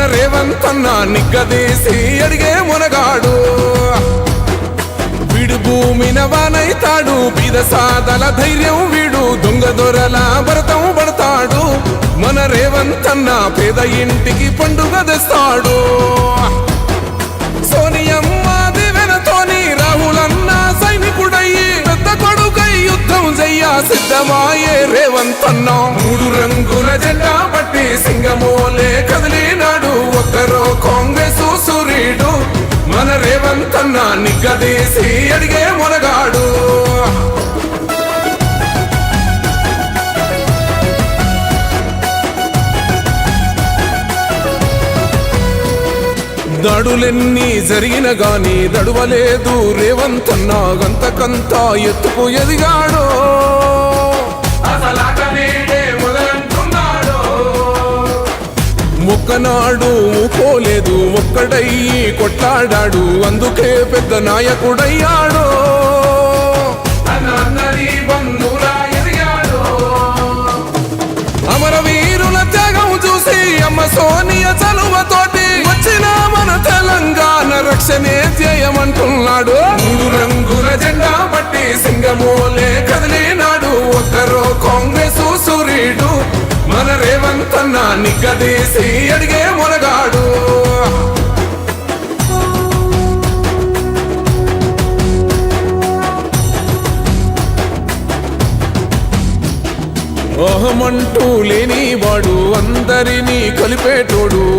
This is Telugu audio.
మన రేవంత్ అన్న నిగ్గదీసి అడిగే మునగాడు వీడు భూమిన వానైతాడు బీద సాదల ధైర్యం వీడు దొంగ దొరల భరతం పడతాడు మన రేవంత్ అన్న పేద ఇంటికి పండుగ తెస్తాడు సోనియమ్మ దివెనతోని రాహులన్న సైనికుడయ్యి పెద్ద కొడుకై యుద్ధం చెయ్య సిద్ధమాయే రేవంత్ అన్న మూడు రంగుల జెండా పట్టి సింగమోలే కదిలినాడు ఒక్కరో కాంగ్రెస్ సూర్యుడు మన రేవంత్ అన్న నిగ్గదీసి అడిగే మునగాడు దాడులెన్ని జరిగిన గాని దడువలేదు రేవంత్ అన్న గంతకంత ఎత్తుకు ఎదిగాడు ఒక్కనాడు పోలేదు ఒక్కడయ్యి కొట్లాడాడు అందుకే పెద్ద నాయకుడయ్యాడు అమరవీరుల త్యాగం చూసి అమ్మ సోనియ చలువతోటి వచ్చిన మన తెలంగాణ రక్షణే చేయమంటున్నాడు మూడు రంగుల జెండా పట్టి సింగమోలే కదిలినాడు ఒక్కరో కాంగ్రెస్ సూర్యుడు మన రేవంత్ అన్న నిగ్గదీసి అడిగే